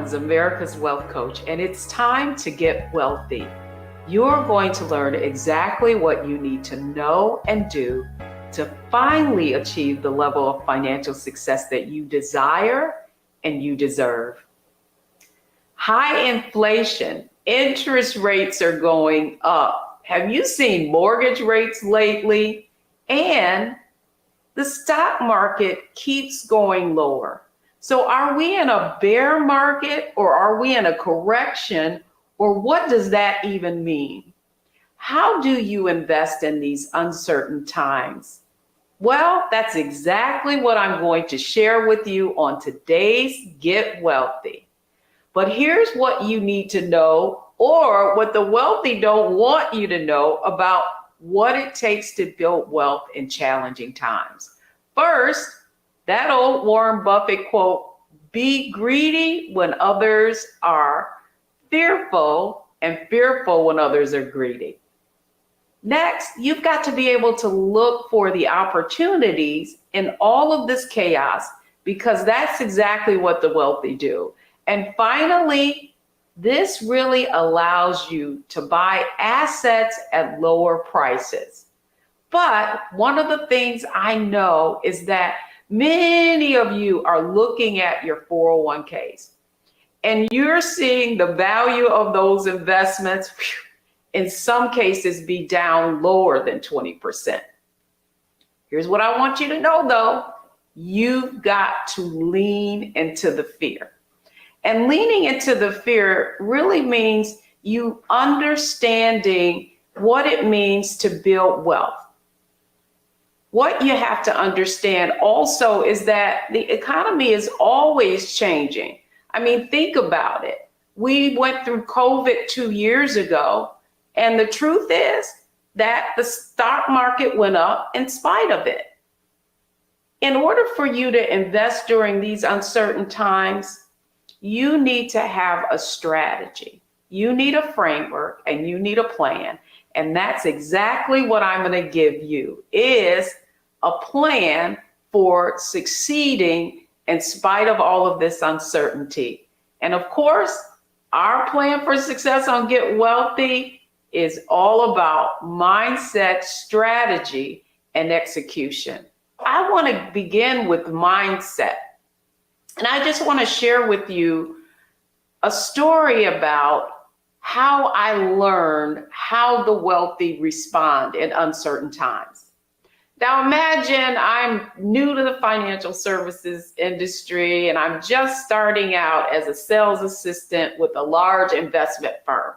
Owens, America's Wealth Coach, and it's time to get wealthy. You're going to learn exactly what you need to know and do to finally achieve the level of financial success that you desire and you deserve. High inflation, interest rates are going up. Have you seen mortgage rates lately? And the stock market keeps going lower. So are we in a bear market or are we in a correction, or what does that even mean? How do you invest in these uncertain times? Well, that's exactly what I'm going to share with you on today's Get Wealthy. But here's what you need to know, or what the wealthy don't want you to know about what it takes to build wealth in challenging times. First, that old Warren Buffett quote, be greedy when others are fearful and fearful when others are greedy. Next, you've got to be able to look for the opportunities in all of this chaos, because that's exactly what the wealthy do. And finally, this really allows you to buy assets at lower prices. But one of the things I know is that many of you are looking at your 401ks and you're seeing the value of those investments, in some cases, be down lower than 20%. Here's what I want you to know, though. You've got to lean into the fear. And leaning into the fear really means you understanding what it means to build wealth. What you have to understand also is that the economy is always changing. I mean, think about it. We went through COVID 2 years ago, and the truth is that the stock market went up in spite of it. In order for you to invest during these uncertain times, you need to have a strategy. You need a framework and you need a plan. And that's exactly what I'm going to give you, is a plan for succeeding in spite of all of this uncertainty. And of course, our plan for success on Get Wealthy is all about mindset, strategy, and execution. I want to begin with mindset. And I just want to share with you a story about how I learned how the wealthy respond in uncertain times. Now imagine I'm new to the financial services industry and I'm just starting out as a sales assistant with a large investment firm.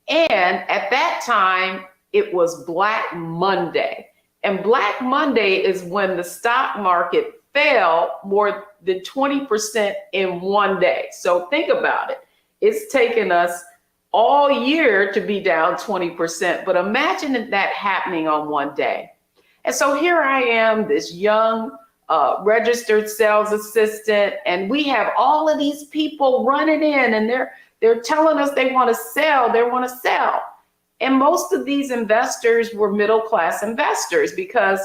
And at that time, it was Black Monday. And Black Monday is when the stock market fell more than 20% in one day. So think about it. It's taken us all year to be down 20%, but imagine that happening on one day. And so here I am, this young registered sales assistant, and we have all of these people running in and they're telling us they want to sell. And most of these investors were middle-class investors, because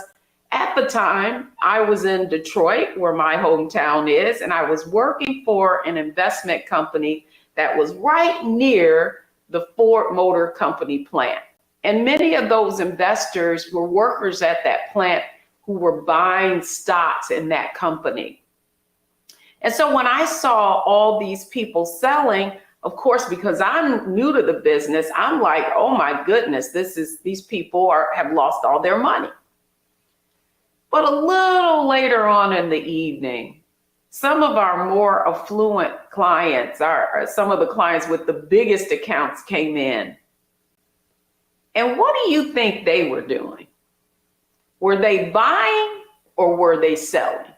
at the time I was in Detroit, where my hometown is, and I was working for an investment company that was right near the Ford Motor Company plant. And many of those investors were workers at that plant who were buying stocks in that company. And so when I saw all these people selling, of course, because I'm new to the business, I'm like, oh my goodness, these people have lost all their money. But a little later on in the evening, some of our more affluent clients, some of the clients with the biggest accounts, came in. And what do you think they were doing? Were they buying or were they selling?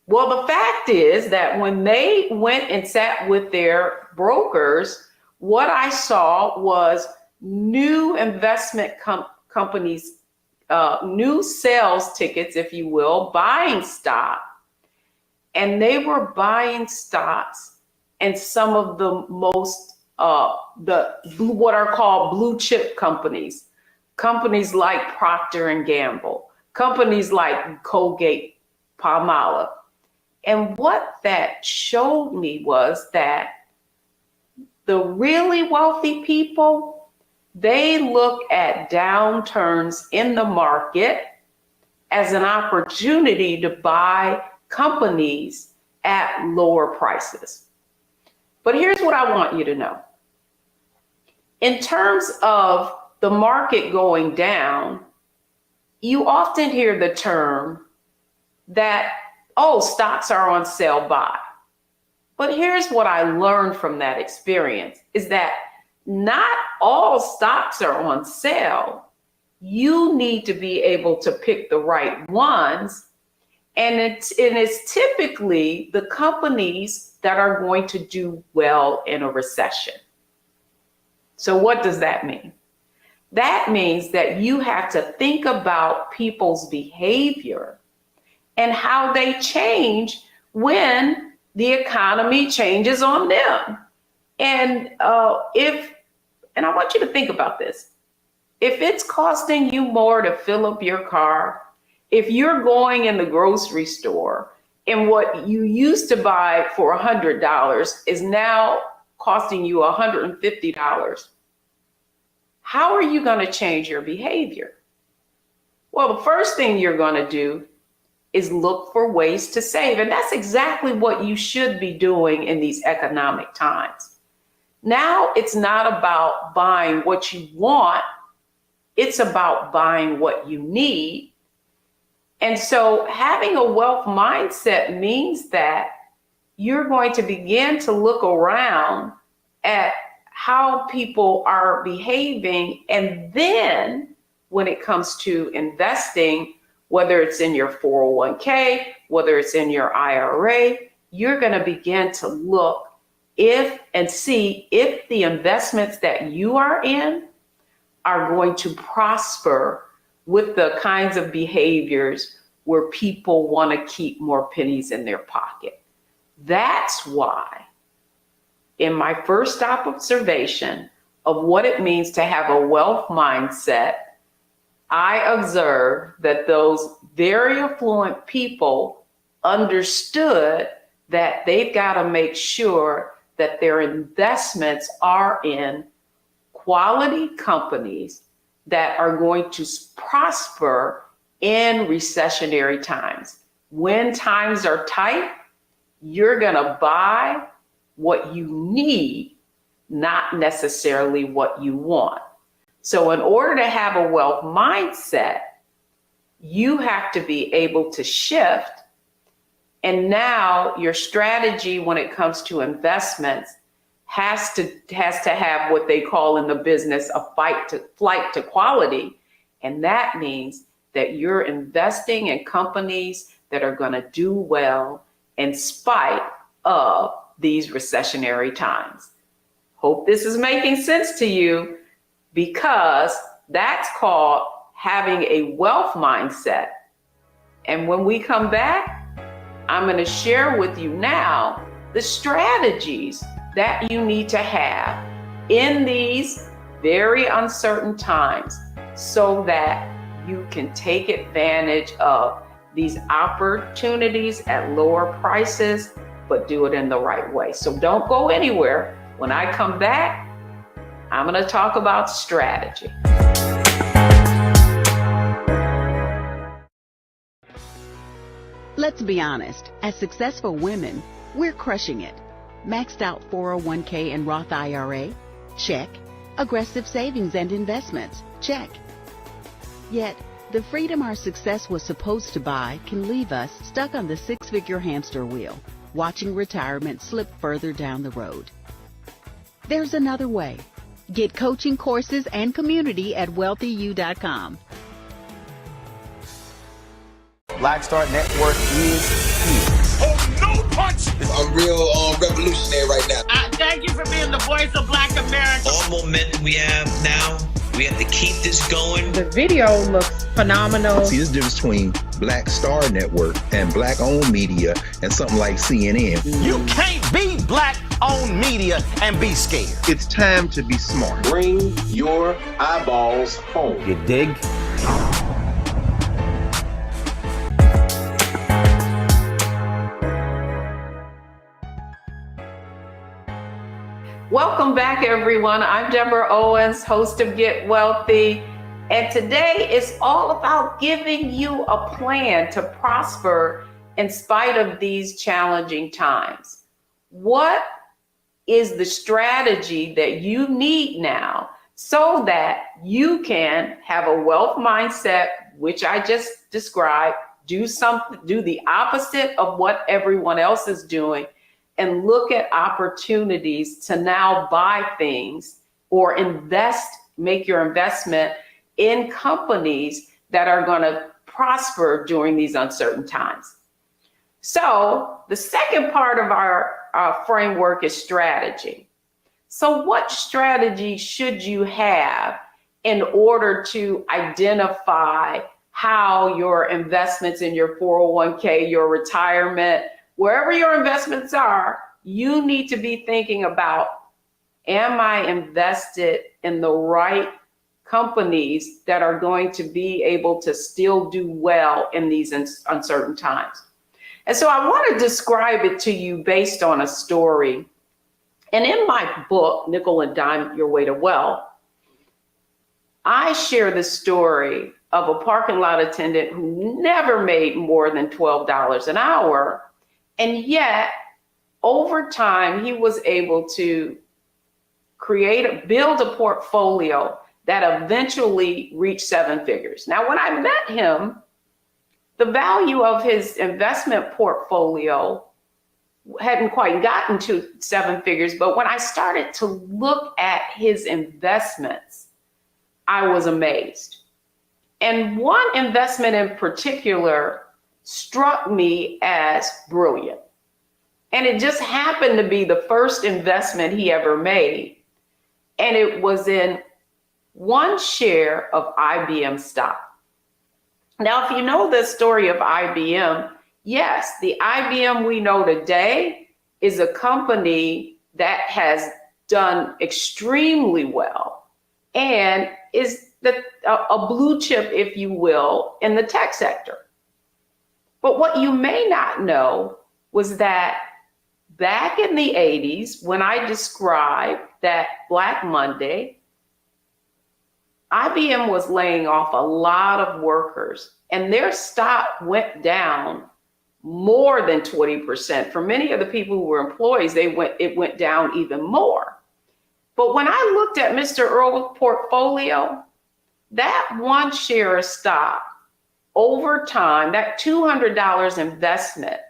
Well, the fact is that when they went and sat with their brokers, what I saw was new investment companies, new sales tickets, if you will, buying stock. And they were buying stocks and some of the most, what are called blue chip companies like Procter & Gamble, companies like Colgate, Palmolive. And what that showed me was that the really wealthy people, they look at downturns in the market as an opportunity to buy companies at lower prices. But here's what I want you to know. In terms of the market going down, you often hear the term that, oh, stocks are on sale, buy. But here's what I learned from that experience is that not all stocks are on sale. You need to be able to pick the right ones. And it's typically the companies that are going to do well in a recession. So what does that mean? That means that you have to think about people's behavior and how they change when the economy changes on them. And and I want you to think about this. If it's costing you more to fill up your car, if you're going in the grocery store and what you used to buy for $100 is now costing you $150, how are you going to change your behavior? Well, the first thing you're going to do is look for ways to save. And that's exactly what you should be doing in these economic times. Now, it's not about buying what you want. It's about buying what you need. And so having a wealth mindset means that you're going to begin to look around at how people are behaving. And then when it comes to investing, whether it's in your 401k, whether it's in your IRA, you're going to begin to look and see if the investments that you are in are going to prosper with the kinds of behaviors where people want to keep more pennies in their pocket. That's why, in my first observation of what it means to have a wealth mindset, I observed that those very affluent people understood that they've got to make sure that their investments are in quality companies that are going to prosper in recessionary times. When times are tight, you're going to buy what you need, not necessarily what you want. So in order to have a wealth mindset, you have to be able to shift. And now your strategy when it comes to investments has to have what they call in the business a flight to quality. And that means that you're investing in companies that are going to do well in spite of these recessionary times. Hope this is making sense to you, because that's called having a wealth mindset. And when we come back, I'm going to share with you now the strategies that you need to have in these very uncertain times so that you can take advantage of these opportunities at lower prices, but do it in the right way. So don't go anywhere. When I come back, I'm going to talk about strategy. Let's be honest, as successful women, we're crushing it. Maxed out 401k and Roth IRA? Check. Aggressive savings and investments? Check. Yet, the freedom our success was supposed to buy can leave us stuck on the six-figure hamster wheel, watching retirement slip further down the road. There's another way. Get coaching courses and community at wealthyu.com. Black Star Network is here. Oh, no punch! I'm real revolutionary right now. Thank you for being the voice of Black America. All momentum we have now, we have to keep this going. The video looks phenomenal. See, there's a difference between Black Star Network and black-owned media and something like CNN. You can't be black-owned media and be scared. It's time to be smart. Bring your eyeballs home. You dig? Welcome back, everyone. I'm Deborah Owens, host of Get Wealthy. And today is all about giving you a plan to prosper in spite of these challenging times. What is the strategy that you need now so that you can have a wealth mindset, which I just described, do the opposite of what everyone else is doing, and look at opportunities to now buy things or make your investment in companies that are going to prosper during these uncertain times. So the second part of our framework is strategy. So what strategy should you have in order to identify how your investments in your 401k, your retirement, wherever your investments are, you need to be thinking about, am I invested in the right companies that are going to be able to still do well in these uncertain times? And so I want to describe it to you based on a story. And in my book, Nickel and Dime Your Way to Wealth, I share the story of a parking lot attendant who never made more than $12 an hour. And yet, over time, he was able to build a portfolio that eventually reached 7 figures. Now, when I met him, the value of his investment portfolio hadn't quite gotten to 7 figures, but when I started to look at his investments, I was amazed. And one investment in particular struck me as brilliant. And it just happened to be the first investment he ever made. And it was in one share of IBM stock. Now, if you know the story of IBM, yes, the IBM we know today is a company that has done extremely well and is a blue chip, if you will, in the tech sector. But what you may not know was that back in the 80s, when I described that Black Monday, IBM was laying off a lot of workers and their stock went down more than 20%. For many of the people who were employees, it went down even more. But when I looked at Mr. Earl's portfolio, that one share of stock over time, that $200 investment,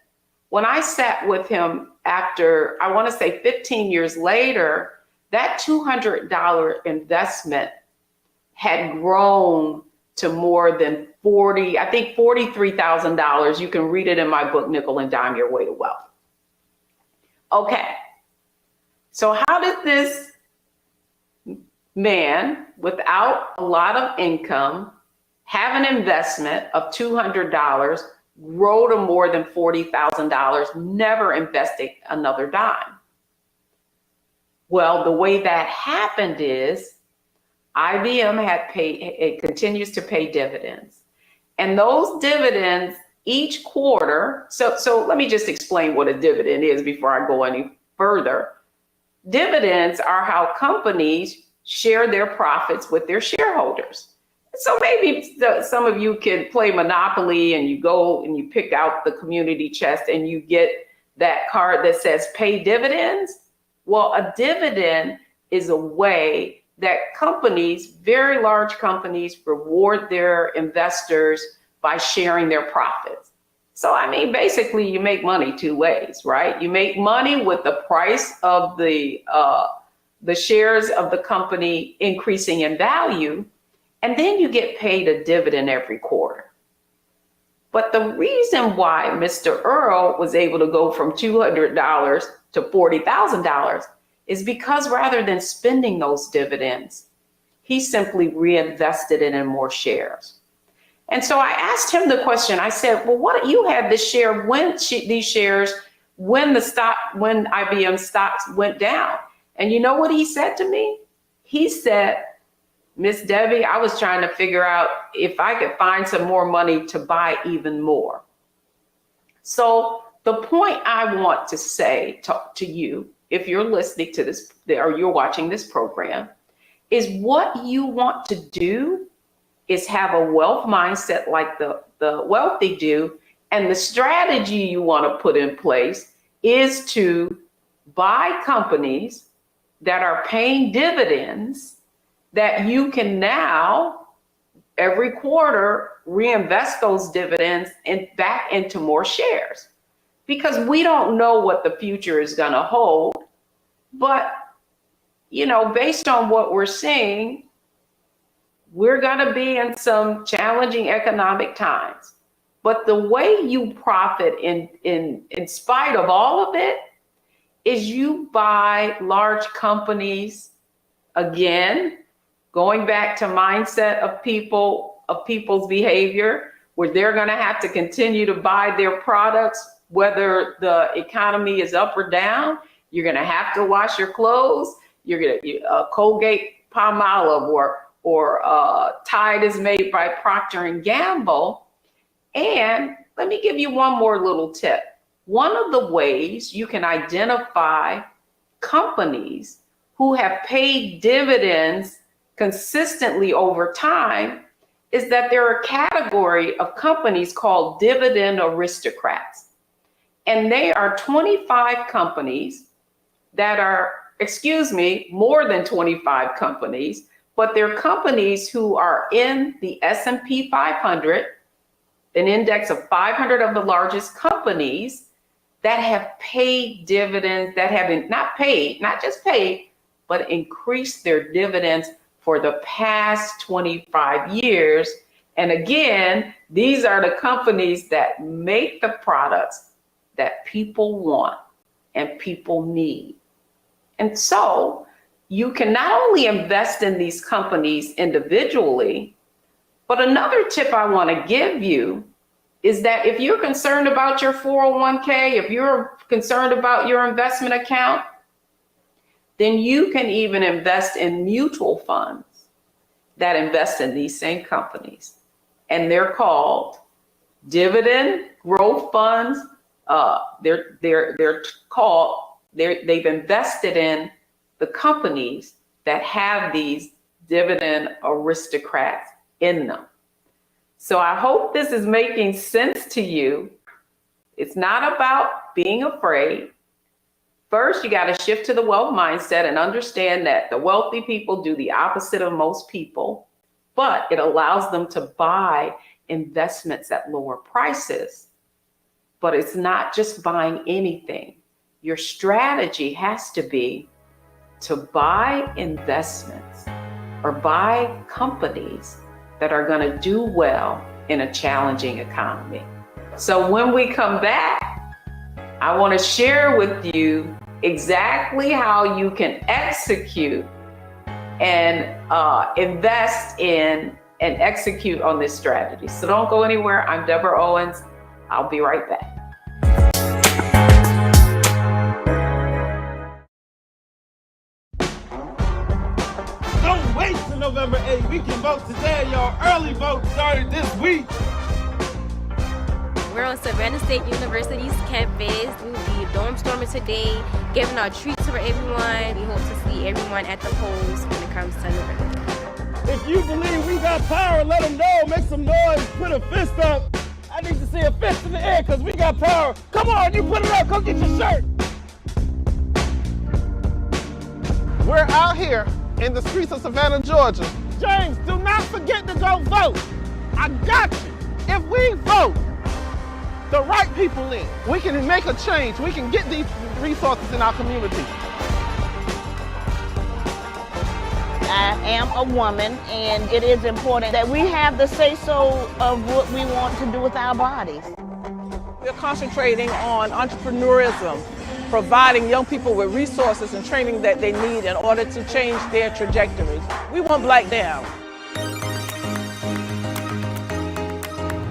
when I sat with him after, I want to say 15 years later, that $200 investment had grown to more than $43,000. You can read it in my book, Nickel and Dime Your Way to Wealth. Okay, so how did this man without a lot of income have an investment of $200, grow to more than $40,000, never investing another dime? Well, the way that happened is IBM it continues to pay dividends. And those dividends each quarter, so let me just explain what a dividend is before I go any further. Dividends are how companies share their profits with their shareholders. So maybe some of you can play Monopoly and you go and you pick out the community chest and you get that card that says pay dividends. Well, a dividend is a way that companies, very large companies, reward their investors by sharing their profits. So, I mean, basically you make money two ways, right? You make money with the price of the shares of the company increasing in value, and then you get paid a dividend every quarter. But the reason why Mr. Earl was able to go from $200 to $40,000 is because rather than spending those dividends, he simply reinvested it in more shares. And so I asked him the question, I said, well, what you had this share when IBM stocks went down? And you know what he said to me? He said, Miss Debbie, I was trying to figure out if I could find some more money to buy even more. So the point I want to say to you if you're listening to this or you're watching this program, is what you want to do is have a wealth mindset like the wealthy do. And the strategy you want to put in place is to buy companies that are paying dividends that you can now every quarter reinvest those dividends and back into more shares, because we don't know what the future is going to hold. But, you know, based on what we're seeing, we're going to be in some challenging economic times. But the way you profit in spite of all of it is you buy large companies, again, going back to mindset of people's behavior, where they're going to have to continue to buy their products, whether the economy is up or down. You're going to have to wash your clothes. You're going to Colgate Palmolive or Tide is made by Procter and Gamble. And let me give you one more little tip. One of the ways you can identify companies who have paid dividends consistently over time is that there are a category of companies called dividend aristocrats. And they are 25 companies that are, more than 25 companies, but they're companies who are in the S&P 500, an index of 500 of the largest companies that have paid dividends, that have not just paid, but increased their dividends for the past 25 years. And again, these are the companies that make the products that people want and people need. And so you can not only invest in these companies individually, but another tip I want to give you is that if you're concerned about your 401k, if you're concerned about your investment account, then you can even invest in mutual funds that invest in these same companies. And they're called dividend growth funds. They've invested in the companies that have these dividend aristocrats in them. So I hope this is making sense to you. It's not about being afraid. First, you got to shift to the wealth mindset and understand that the wealthy people do the opposite of most people, but it allows them to buy investments at lower prices. But it's not just buying anything. Your strategy has to be to buy investments or buy companies that are going to do well in a challenging economy. So when we come back, I want to share with you exactly how you can execute and invest in and execute on this strategy. So don't go anywhere. I'm Deborah Owens. I'll be right back. Don't wait till November 8th. We can vote today, y'all. Early vote started this week. We're on Savannah State University's campus. We'll be dorm storming today, giving out treats for everyone. We hope to see everyone at the polls when it comes to November. If you believe we got power, let them know. Make some noise. Put a fist up. I need to see a fist in the air because we got power. Come on, you put it up. Come get your shirt. We're out here in the streets of Savannah, Georgia. James, do not forget to go vote. I got you. If we vote the right people in, we can make a change. We can get these resources in our community. I am a woman, and it is important that we have the say-so of what we want to do with our bodies. We're concentrating on entrepreneurism, providing young people with resources and training that they need in order to change their trajectories. We want Black down.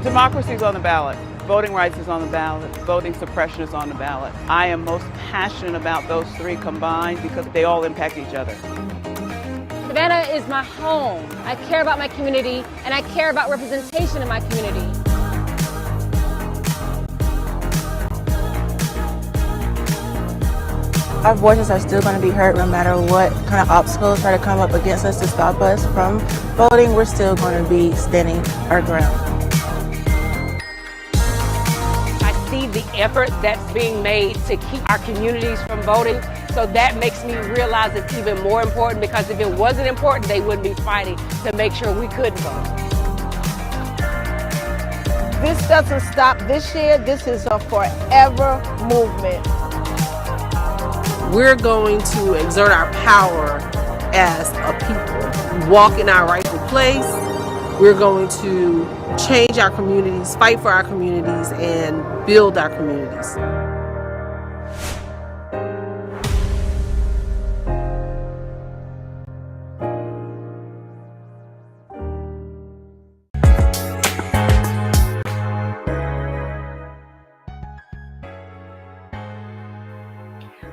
Democracy is on the ballot. Voting rights is on the ballot. Voting suppression is on the ballot. I am most passionate about those three combined because they all impact each other. Savannah is my home. I care about my community, and I care about representation in my community. Our voices are still going to be heard no matter what kind of obstacles try to come up against us to stop us from voting. We're still going to be standing our ground. I see the effort that's being made to keep our communities from voting. So that makes me realize it's even more important, because if it wasn't important, they wouldn't be fighting to make sure we couldn't vote. This doesn't stop this year. This is a forever movement. We're going to exert our power as a people, walk in our rightful place. We're going to change our communities, fight for our communities, and build our communities.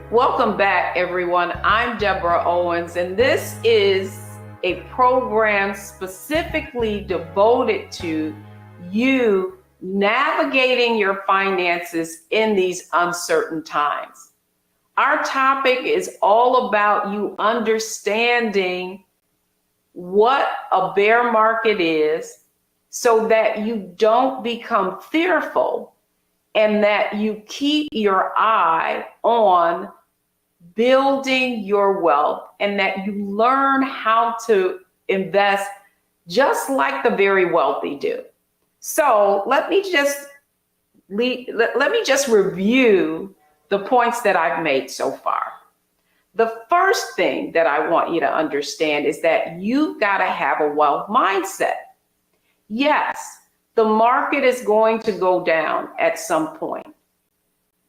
Welcome back, everyone. I'm Deborah Owens, and this is a program specifically devoted to you navigating your finances in these uncertain times. Our topic is all about you understanding what a bear market is so that you don't become fearful and that you keep your eye on building your wealth and that you learn how to invest just like the very wealthy do. So let me just review the points that I've made so far. The first thing that I want you to understand is that you've got to have a wealth mindset. Yes, the market is going to go down at some point.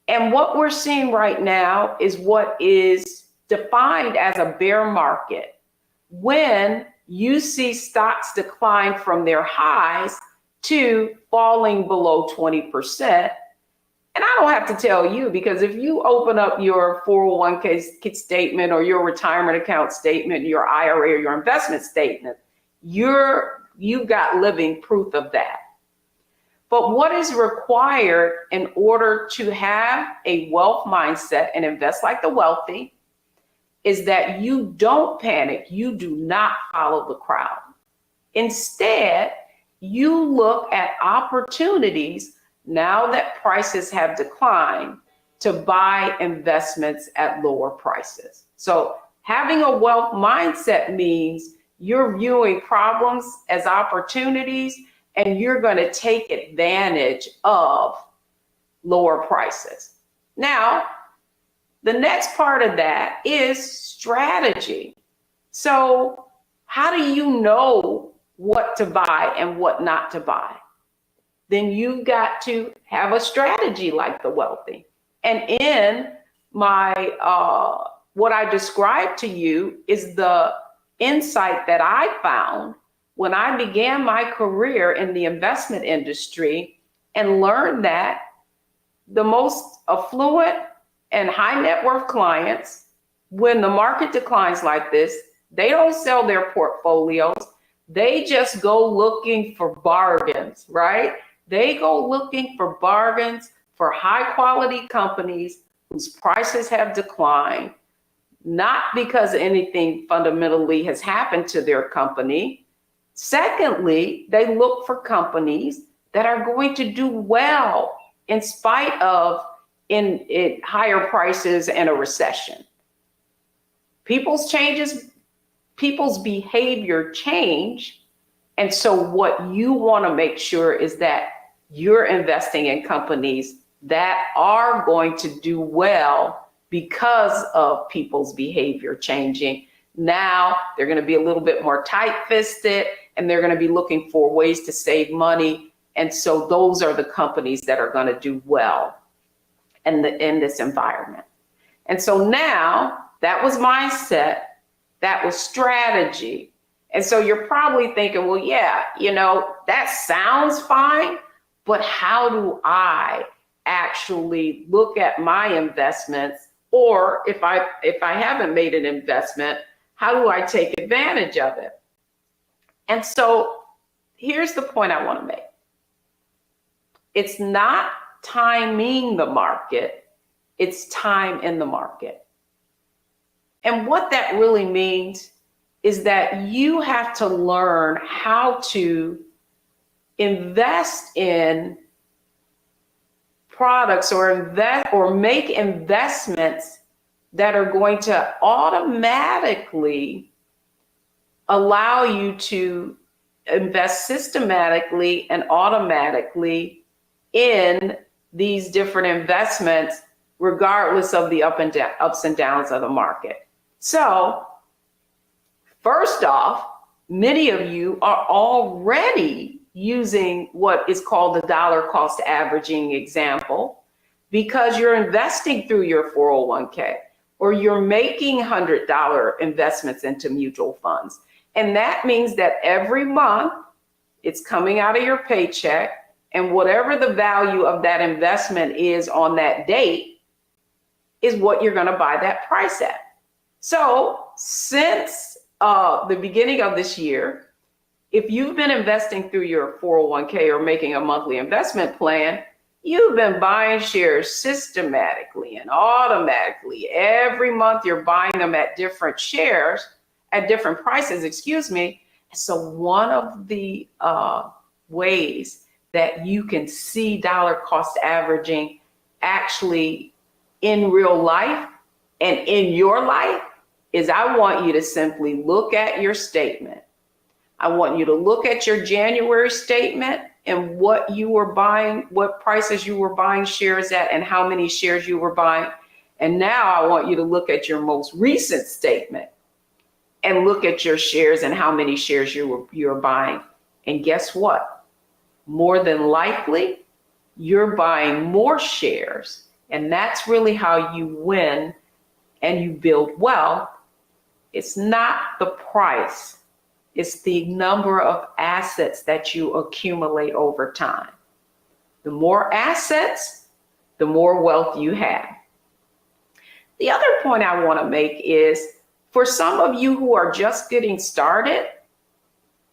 And what we're seeing right now is what is defined as a bear market. When you see stocks decline from their highs to falling below 20%. And I don't have to tell you, because if you open up your 401k statement or your retirement account statement, your IRA or your investment statement, you've got living proof of that. But what is required in order to have a wealth mindset and invest like the wealthy is that you don't panic. You do not follow the crowd. Instead, you look at opportunities now that prices have declined to buy investments at lower prices. So having a wealth mindset means you're viewing problems as opportunities and you're going to take advantage of lower prices. Now, the next part of that is strategy. So how do you know what to buy and what not to buy? Then you've got to have a strategy like the wealthy. And in my, what I described to you is the insight that I found when I began my career in the investment industry and learned that the most affluent and high net worth clients, when the market declines like this, they don't sell their portfolios. They just go looking for bargains, right? They go looking for bargains for high quality companies whose prices have declined, not because anything fundamentally has happened to their company. Secondly, they look for companies that are going to do well in spite of in higher prices and a recession. People's behavior change. And so what you want to make sure is that you're investing in companies that are going to do well because of people's behavior changing. Now they're going to be a little bit more tight-fisted and they're going to be looking for ways to save money. And so those are the companies that are going to do well in this environment. And so now that was mindset, that was strategy. And so you're probably thinking, well, yeah, that sounds fine, but how do I actually look at my investments? Or if I haven't made an investment, how do I take advantage of it? And so here's the point I want to make. It's not timing the market, it's time in the market. And what that really means is that you have to learn how to invest in products or make investments that are going to automatically allow you to invest systematically and automatically in these different investments, regardless of the ups and downs of the market. So, first off, many of you are already using what is called the dollar cost averaging example because you're investing through your 401k or you're making $100 investments into mutual funds. And that means that every month it's coming out of your paycheck, and whatever the value of that investment is on that date is what you're going to buy that price at. So since the beginning of this year, if you've been investing through your 401k or making a monthly investment plan, you've been buying shares systematically and automatically. Every month you're buying them at different prices, excuse me. So one of the ways that you can see dollar cost averaging actually in real life and in your life is I want you to simply look at your statement. I want you to look at your January statement and what you were buying, what prices you were buying shares at and how many shares you were buying. And now I want you to look at your most recent statement and look at your shares and how many shares you're buying. And guess what? More than likely, you're buying more shares. And that's really how you win and you build wealth. It's not the price. It's the number of assets that you accumulate over time. The more assets, the more wealth you have. The other point I want to make is for some of you who are just getting started,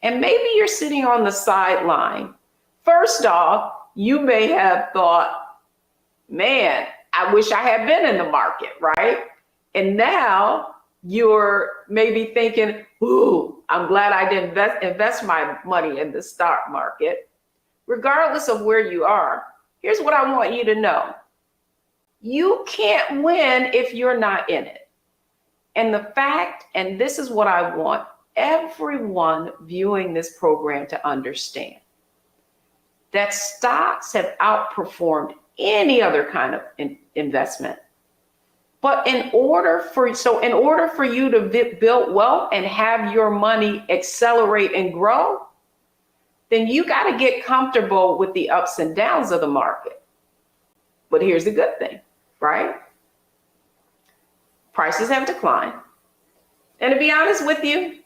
and maybe you're sitting on the sideline. First off, you may have thought, man, I wish I had been in the market, right? And now you're maybe thinking, ooh, I'm glad I didn't invest my money in the stock market. Regardless of where you are, here's what I want you to know. You can't win if you're not in it. And the fact, and this is what I want everyone viewing this program to understand, that stocks have outperformed any other kind of investment. But in order for you to build wealth and have your money accelerate and grow, then you got to get comfortable with the ups and downs of the market. But here's the good thing, right? Prices have declined. And to be honest with you,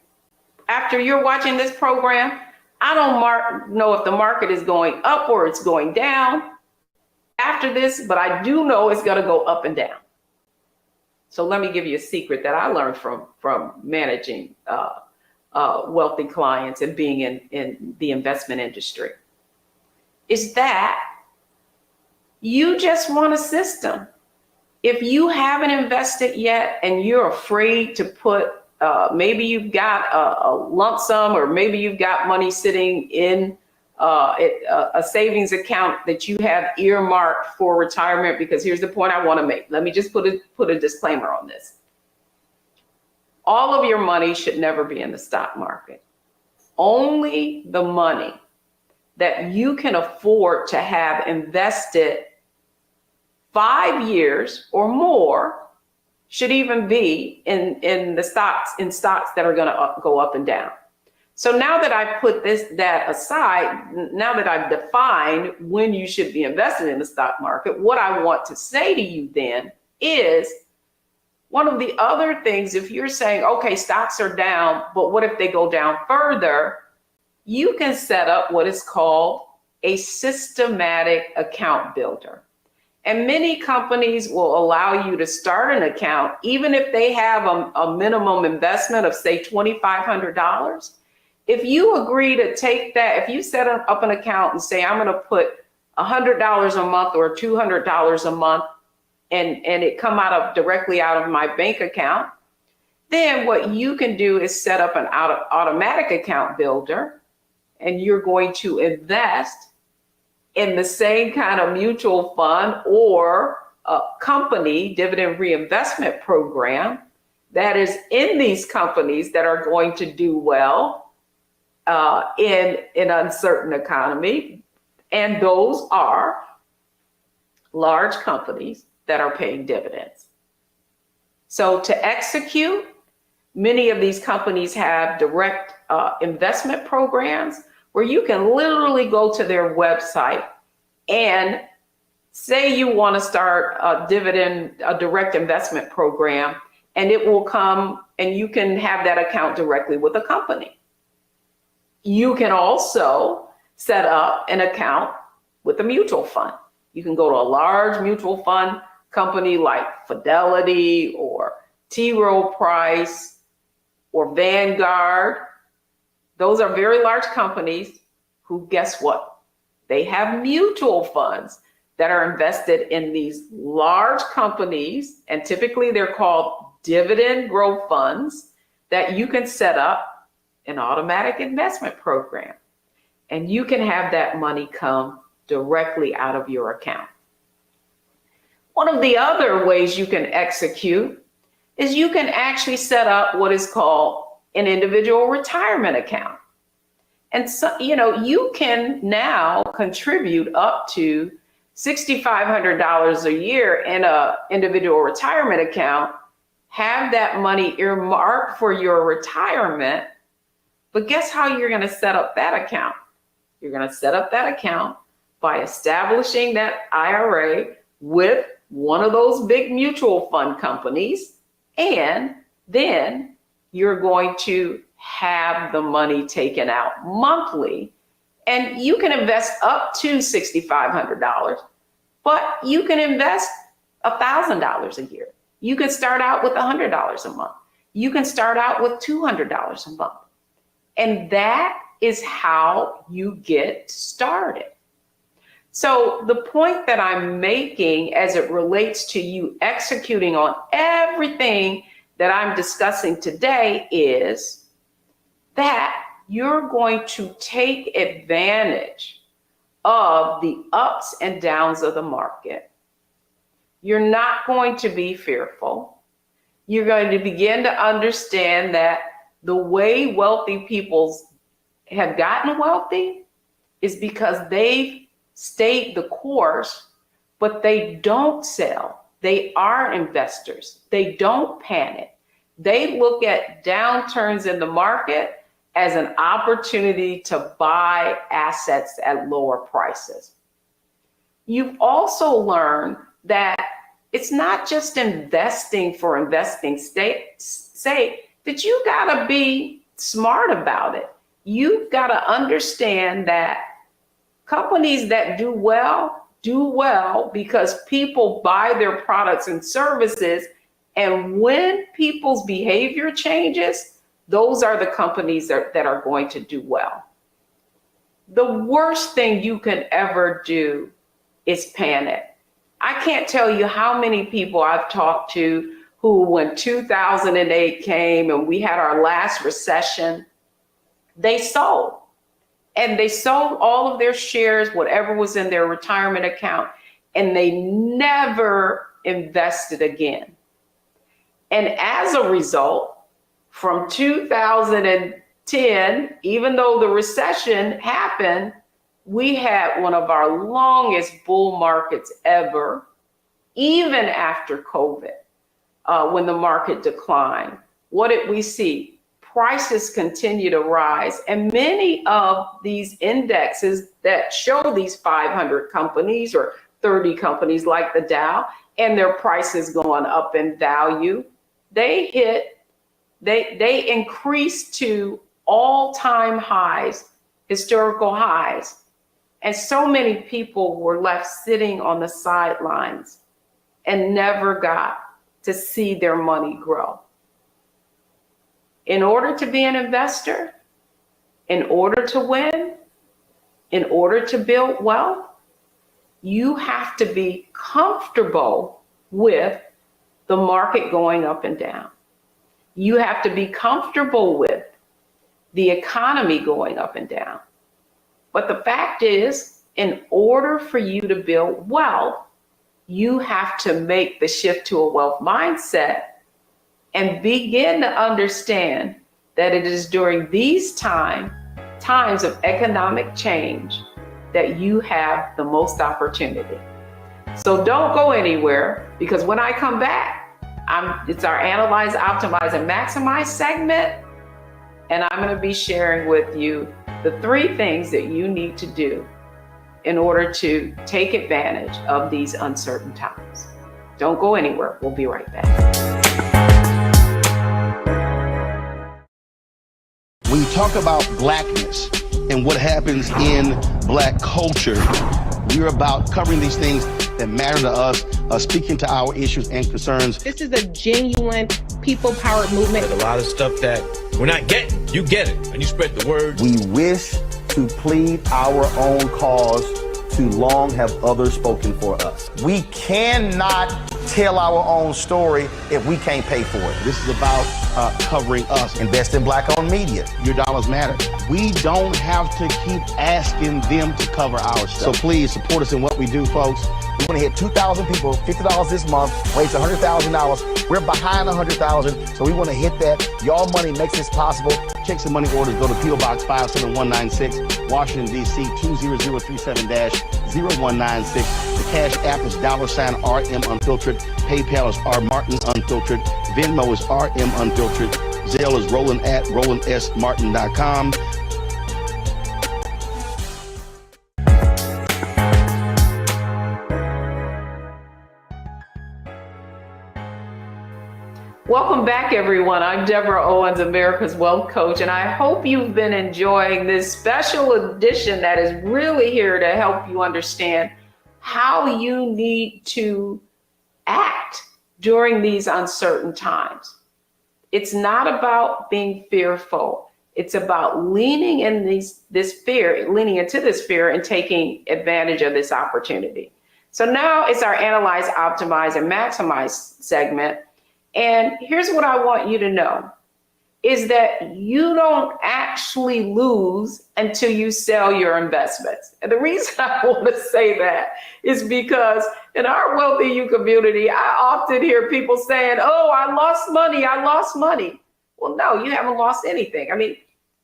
after you're watching this program, I don't know if the market is going up or it's going down after this, but I do know it's going to go up and down. So let me give you a secret that I learned from managing wealthy clients and being in the investment industry, is that you just want a system. If you haven't invested yet and you're afraid to put, maybe you've got a lump sum or maybe you've got money sitting in a savings account that you have earmarked for retirement, because here's the point I want to make. Let me just put a disclaimer on this. All of your money should never be in the stock market. Only the money that you can afford to have invested 5 years or more should even be in stocks that are going to go up and down. So now that I put that aside, now that I've defined when you should be invested in the stock market, what I want to say to you then is one of the other things, if you're saying, okay, stocks are down, but what if they go down further? You can set up what is called a systematic account builder. And many companies will allow you to start an account, even if they have a minimum investment of, say, $2,500. If you agree to take that, if you set up an account and say, I'm going to put $100 a month or $200 a month, and it come directly out of my bank account, Then what you can do is set up an automatic account builder, and you're going to invest in the same kind of mutual fund or a company dividend reinvestment program that is in these companies that are going to do well in an uncertain economy. And those are large companies that are paying dividends. So to execute, many of these companies have direct investment programs where you can literally go to their website and say you want to start a direct investment program, and it will come and you can have that account directly with a company. You can also set up an account with a mutual fund. You can go to a large mutual fund company like Fidelity or T. Rowe Price or Vanguard. Those are very large companies who, guess what? They have mutual funds that are invested in these large companies, and typically they're called dividend growth funds, that you can set up an automatic investment program. And you can have that money come directly out of your account. One of the other ways you can execute is you can actually set up what is called an individual retirement account. And so, you can now contribute up to $6,500 a year in an individual retirement account, have that money earmarked for your retirement. But guess how you're going to set up that account? You're going to set up that account by establishing that IRA with one of those big mutual fund companies, and then you're going to have the money taken out monthly, and you can invest up to $6,500, but you can invest $1,000 a year. You can start out with $100 a month. You can start out with $200 a month. And that is how you get started. So the point that I'm making as it relates to you executing on everything that I'm discussing today is that you're going to take advantage of the ups and downs of the market. You're not going to be fearful. You're going to begin to understand that the way wealthy people have gotten wealthy is because they've stayed the course, but they don't sell. They are investors. They don't panic. They look at downturns in the market as an opportunity to buy assets at lower prices. You've also learned that it's not just investing for investing's sake, that you gotta be smart about it. You've gotta understand that companies that do well because people buy their products and services, and when people's behavior changes, those are the companies that are going to do well. The worst thing you can ever do is panic. I can't tell you how many people I've talked to who, when 2008 came and we had our last recession, they sold. And they sold all of their shares, whatever was in their retirement account, and they never invested again. And as a result, from 2010, even though the recession happened, we had one of our longest bull markets ever, even after COVID, when the market declined. What did we see? Prices continue to rise, and many of these indexes that show these 500 companies or 30 companies like the Dow, and their prices going up in value, they increased to all-time highs, historical highs. And so many people were left sitting on the sidelines and never got to see their money grow. In order to be an investor, in order to win, in order to build wealth, you have to be comfortable with the market going up and down. You have to be comfortable with the economy going up and down. But the fact is, in order for you to build wealth, you have to make the shift to a wealth mindset and begin to understand that it is during these times of economic change that you have the most opportunity. So don't go anywhere, because when I come back, it's our Analyze, Optimize, and Maximize segment, and I'm going to be sharing with you the 3 things that you need to do in order to take advantage of these uncertain times. Don't go anywhere. We'll be right back. When you talk about blackness and what happens in black culture, we're about covering these things that matter to us, speaking to our issues and concerns. This is a genuine people-powered movement. There's a lot of stuff that we're not getting. You get it, and you spread the word. We wish to plead our own cause. Too long have others spoken for us. We cannot tell our own story if we can't pay for it. This is about covering us. Invest in black-owned media. Your dollars matter. We don't have to keep asking them to cover our stuff. So please support us in what we do, folks. We want to hit 2,000 people, $50 this month, raise $100,000. We're behind 100,000, so we want to hit that. Y'all money makes this possible. Checks and money orders go to P.O. Box 57196, Washington, D.C. 20037-0196. The Cash App is $RM Unfiltered. PayPal is R Martin Unfiltered. Venmo is RM Unfiltered. Zelle is Roland at RolandSMartin.com. Welcome back, everyone. I'm Deborah Owens, America's Wealth Coach, and I hope you've been enjoying this special edition that is really here to help you understand how you need to act during these uncertain times. It's not about being fearful. It's about leaning into this fear and taking advantage of this opportunity. So now it's our Analyze, Optimize, and Maximize segment. And here's what I want you to know is that you don't actually lose until you sell your investments. And the reason I want to say that is because in our Wealthy You community, I often hear people saying, oh, I lost money. Well, no, you haven't lost anything. I mean,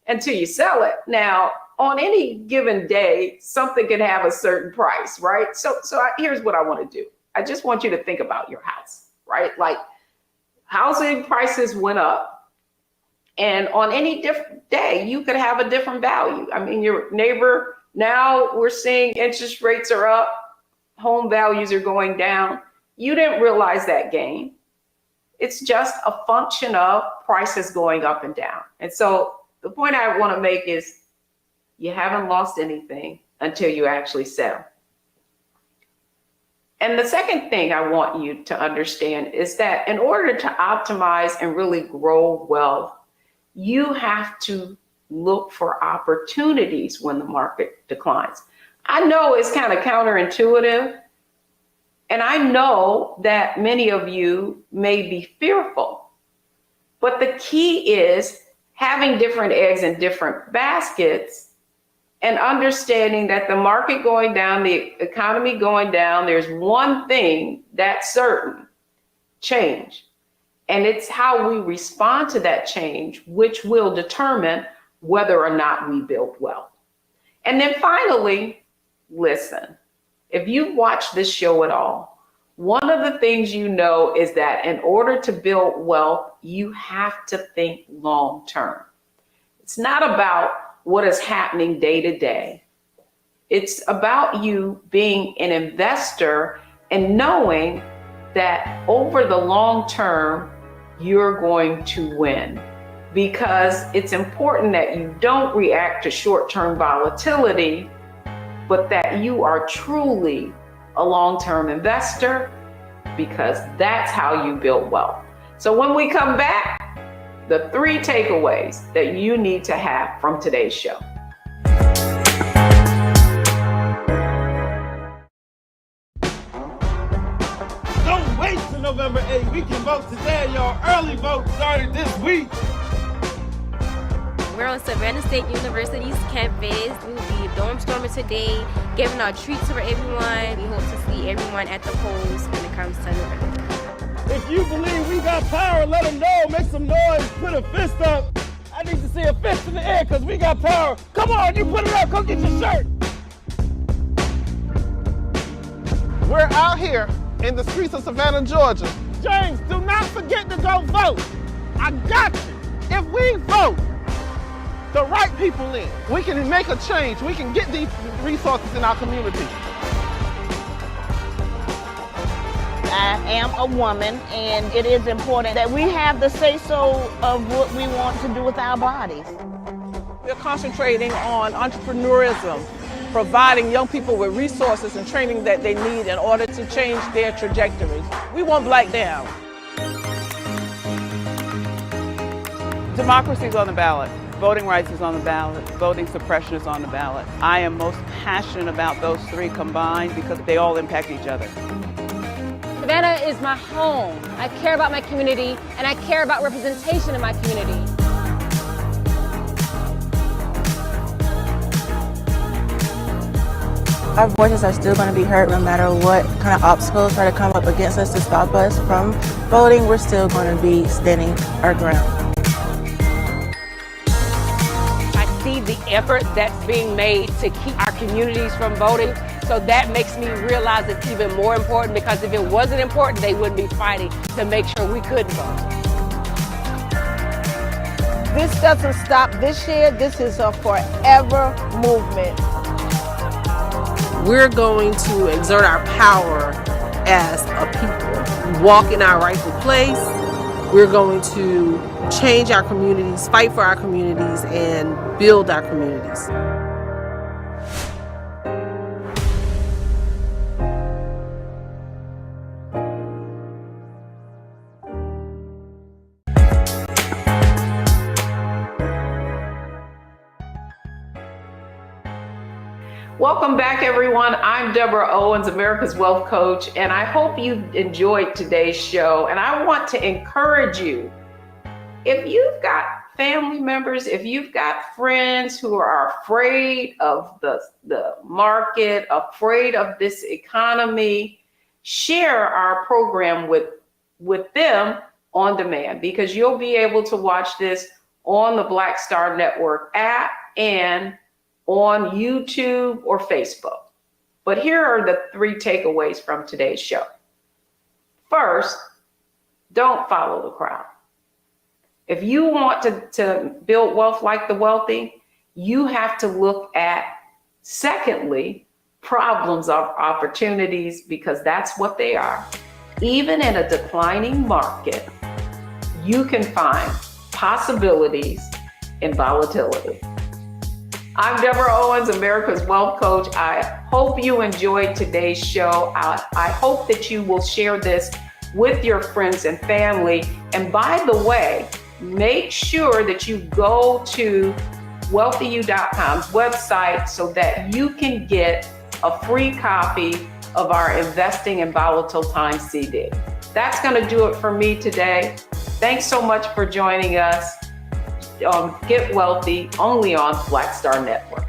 until you sell it. Now, on any given day, something can have a certain price, right? So here's what I want to do. I just want you to think about your house, right? Like, housing prices went up, and on any different day, you could have a different value. I mean, your neighbor, now we're seeing interest rates are up, home values are going down. You didn't realize that gain. It's just a function of prices going up and down. And so the point I want to make is you haven't lost anything until you actually sell. And the second thing I want you to understand is that in order to optimize and really grow wealth, you have to look for opportunities when the market declines. I know it's kind of counterintuitive, and I know that many of you may be fearful, but the key is having different eggs in different baskets and understanding that the market going down, the economy going down, there's one thing that's certain: change. And it's how we respond to that change, which will determine whether or not we build wealth. And then finally, listen, if you've watched this show at all, one of the things you know is that in order to build wealth, you have to think long term. It's not about what is happening day to day. It's about you being an investor and knowing that over the long term, you're going to win, because it's important that you don't react to short-term volatility, but that you are truly a long-term investor, because that's how you build wealth. So when we come back, the 3 takeaways that you need to have from today's show. Don't wait till November 8th. We can vote today, y'all. early vote started this week. We're on Savannah State University's campus. We'll be dorm storming today, giving out treats for everyone. We hope to see everyone at the polls when it comes to November. If you believe we got power, let them know. Make some noise. Put a fist up. I need to see a fist in the air because we got power. Come on, you put it up. Come get your shirt. We're out here in the streets of Savannah, Georgia. James, do not forget to go vote. I got you. If we vote the right people in, we can make a change. We can get these resources in our community. I am a woman, and it is important that we have the say-so of what we want to do with our bodies. We're concentrating on entrepreneurism, providing young people with resources and training that they need in order to change their trajectories. We want Black down. Democracy is on the ballot. Voting rights is on the ballot. Voting suppression is on the ballot. I am most passionate about those three combined because they all impact each other. Savannah is my home. I care about my community, and I care about representation in my community. Our voices are still going to be heard no matter what kind of obstacles try to come up against us to stop us from voting. We're still going to be standing our ground. I see the effort that's being made to keep our communities from voting. So that makes me realize it's even more important, because if it wasn't important, they wouldn't be fighting to make sure we couldn't vote. This doesn't stop this year. This is a forever movement. We're going to exert our power as a people, walk in our rightful place. We're going to change our communities, fight for our communities, and build our communities. Welcome back, everyone. I'm Deborah Owens, America's Wealth Coach, and I hope you enjoyed today's show. And I want to encourage you, if you've got family members, if you've got friends who are afraid of the market, afraid of this economy, share our program with them on demand, because you'll be able to watch this on the Black Star Network app and on YouTube or Facebook. But here are the 3 takeaways from today's show. First, don't follow the crowd. If you want to build wealth like the wealthy, you have to look at, secondly, problems of opportunities, because that's what they are. Even in a declining market, you can find possibilities in volatility. I'm Deborah Owens, America's Wealth Coach. I hope you enjoyed today's show. I hope that you will share this with your friends and family. And by the way, make sure that you go to wealthyu.com's website so that you can get a free copy of our Investing in Volatile Times CD. That's going to do it for me today. Thanks so much for joining us. Get Wealthy, only on Black Star Network.